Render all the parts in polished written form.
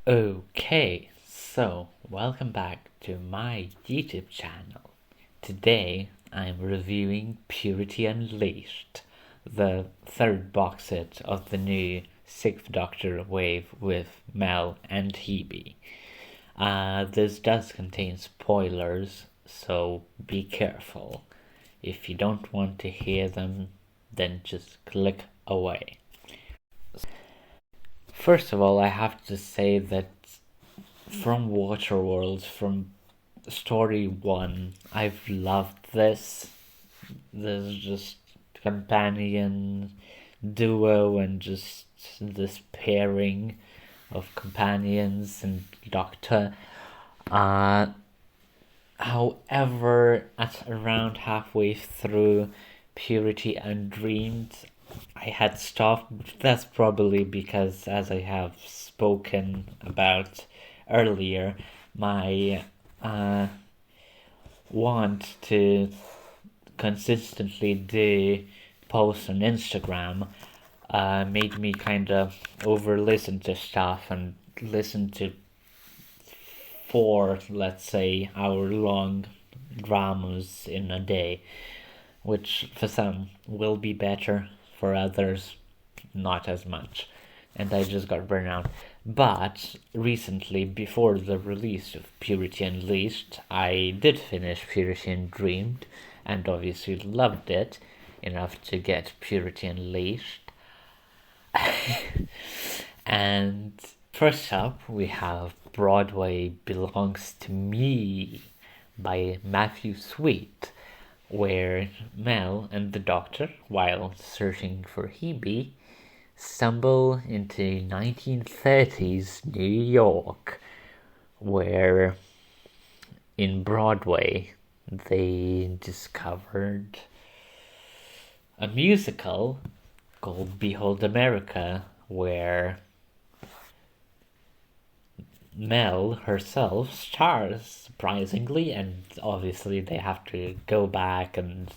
Okay, so welcome back to my YouTube channel. Today I'm reviewing Purity Unleashed, the third box set of the new Sixth Doctor wave with Mel and Hebe. This does contain spoilers, so be careful. If you don't want to hear them, then just click away. First of all, I have to say that from Waterworld, from story 1, I've loved this. There's just companion duo and just this pairing of companions and Doctor. However, at around halfway through Purity Undreamed, I had stopped. That's probably because, as I have spoken about earlier, my want to consistently do posts on Instagram made me kind of over-listen to stuff and listen to 4, let's say, hour-long dramas in a day, which for some will be better, for others not as much, and I just got burned out. But recently, before the release of Purity Unleashed, I did finish Purity Undreamed, and obviously loved it enough to get Purity Unleashed. And first up, we have Broadway Belongs to Me by Matthew Sweet, where Mel and the Doctor, while searching for Hebe, stumble into 1930s New York, where in Broadway they discovered a musical called Behold America, where Mel herself stars, surprisingly, and obviously they have to go back and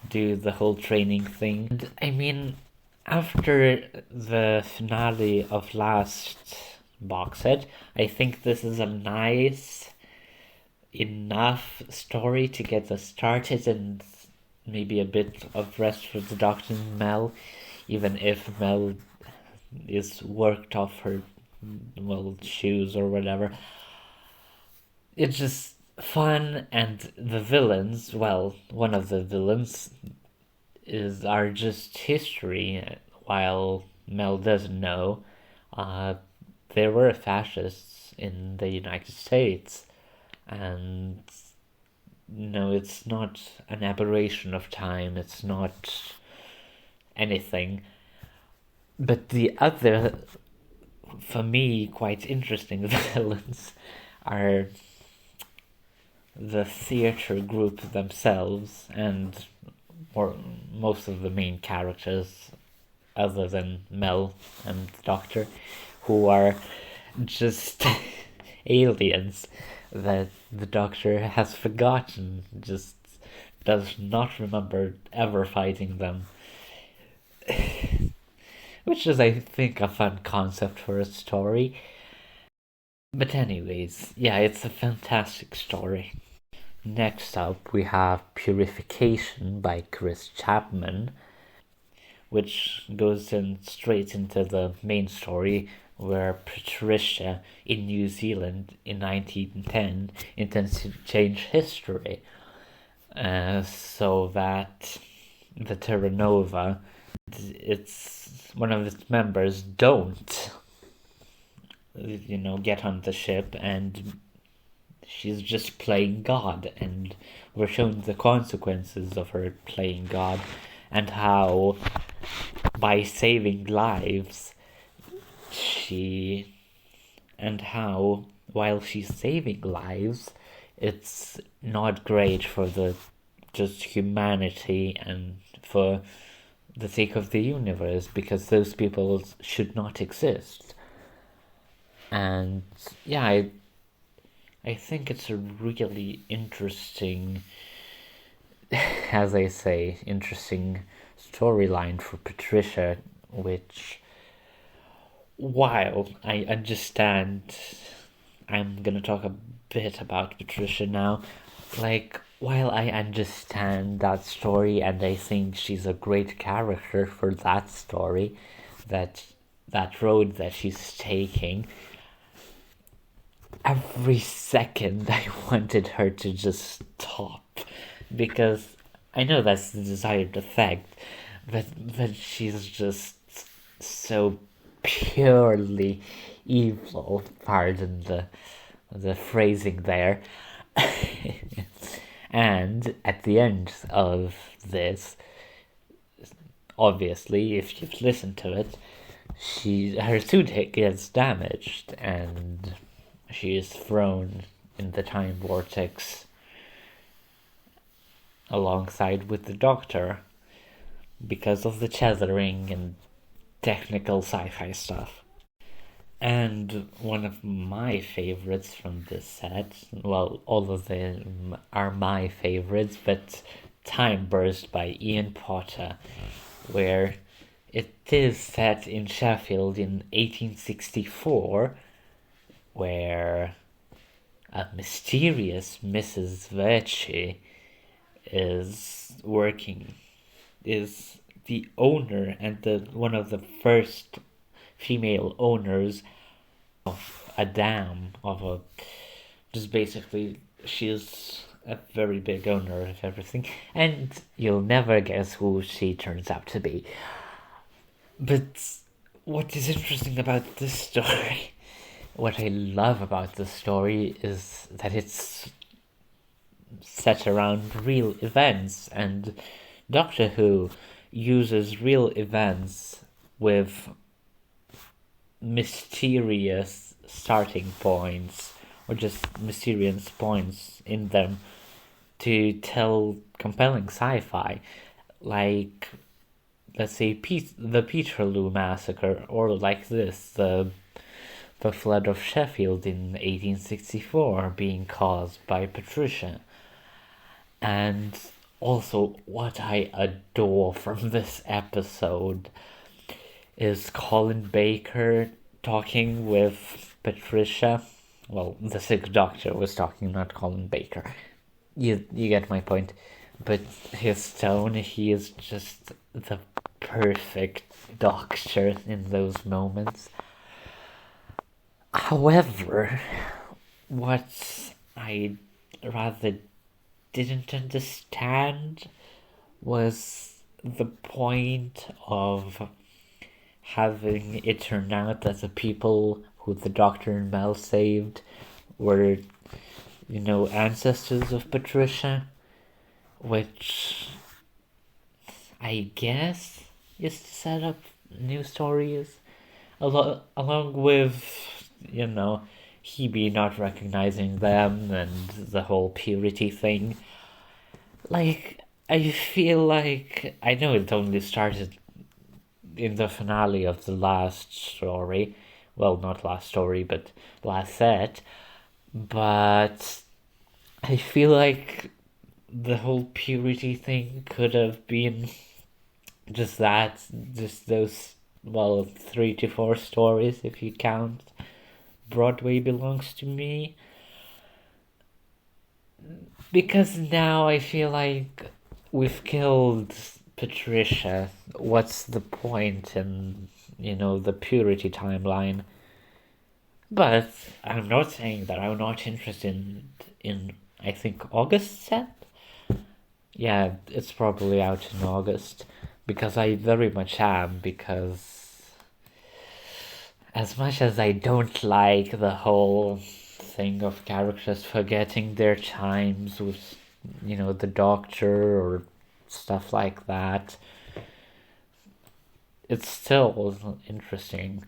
do the whole training thing. And, I mean, after the finale of last box set, I think this is a nice enough story to get us started and maybe a bit of rest for the Doctor and Mel, even if Mel is worked off her shoes or whatever. It's just fun, and the villains, well, one of the villains are just history, while Mel doesn't know. There were fascists in the United States, and no, it's not an aberration of time, it's not anything. But the other, for me, quite interesting villains are the theatre group themselves, and most of the main characters, other than Mel and the Doctor, who are just aliens that the Doctor has forgotten, just does not remember ever fighting them. Which is, I think, a fun concept for a story. But anyways, yeah, it's a fantastic story. Next up, we have Purification by Chris Chapman, which goes straight into the main story, where Patricia in New Zealand in 1910 intends to change history, so that the Terra Nova, one of its members, don't, get on the ship and she's just playing God, and we're shown the consequences of her playing God, and how by saving lives and how while she's saving lives, it's not great for the just humanity and for the sake of the universe, because those people should not exist. And yeah, I think it's a really interesting, as I say, interesting storyline for Patricia, which, while I understand, I'm gonna talk a bit about Patricia now, like, while I understand that story and I think she's a great character for that story, that road that she's taking, every second I wanted her to just stop, because I know that's the desired effect, but she's just so purely evil, pardon the phrasing there. And at the end of this, obviously, if you've listened to it, her suit gets damaged and she is thrown in the time vortex alongside with the Doctor because of the tethering and technical sci-fi stuff. And one of my favorites from this set, well, all of them are my favorites, but Time Burst by Ian Potter, where it is set in Sheffield in 1864, where a mysterious Mrs. Verci is the owner and one of the first female owners of a dam, just basically she's a very big owner of everything, and you'll never guess who she turns out to be. But what is interesting about this story, what I love about this story, is that it's set around real events, and Doctor Who uses real events with mysterious starting points, or just mysterious points in them, to tell compelling sci-fi, like, let's say, the Peterloo Massacre, or like this, the flood of Sheffield in 1864 being caused by Patricia. And also, what I adore from this episode is Colin Baker talking with Patricia. Well, the Sixth Doctor was talking, not Colin Baker. You get my point. But his tone, he is just the perfect Doctor in those moments. However, what I rather didn't understand was the point of having it turn out that the people who the Doctor and Mel saved were, ancestors of Patricia, which I guess is to set up new stories, along with, Hebe not recognizing them and the whole purity thing. Like, I feel like, I know it only started in the finale of the last story, well, not last story, but last set, but I feel like the whole purity thing could have been just those, 3 to 4 stories, if you count Broadway Belongs to Me, because now I feel like we've killed Patricia. What's the point in, the purity timeline? But I'm not saying that I'm not interested in I think, August set? Yeah, it's probably out in August, because I very much am, because as much as I don't like the whole thing of characters forgetting their chimes with, the doctor or stuff like that. It's still interesting.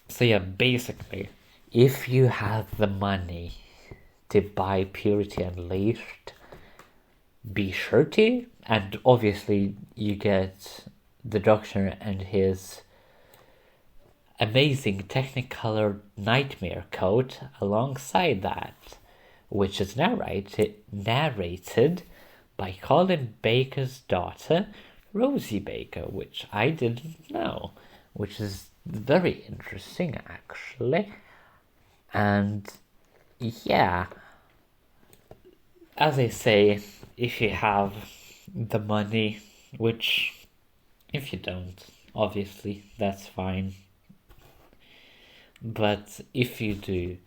So yeah, basically, if you have the money to buy Purity Unleashed, be sure to, and obviously you get the Doctor and his amazing Technicolor Nightmare coat alongside that, which is narrated by Colin Baker's daughter, Rosie Baker, which I didn't know, which is very interesting actually. And yeah, as I say, if you have the money, which if you don't, obviously that's fine. But if you do,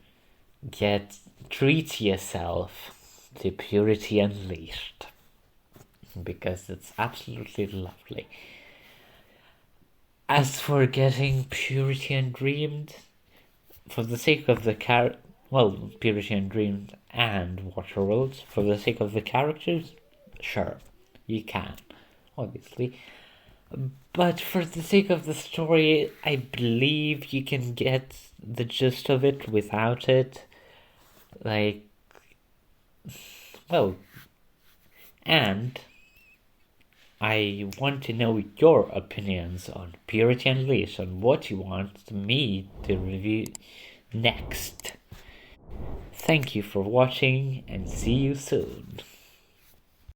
treat yourself to Purity Unleashed, because it's absolutely lovely. As for getting Purity Undreamed, for the sake of the Purity Undreamed and Waterworld, for the sake of the characters, sure, you can, obviously. But for the sake of the story, I believe you can get the gist of it without it. And I want to know your opinions on Purity Unleashed, on what you want me to review next. Thank you for watching, and see you soon.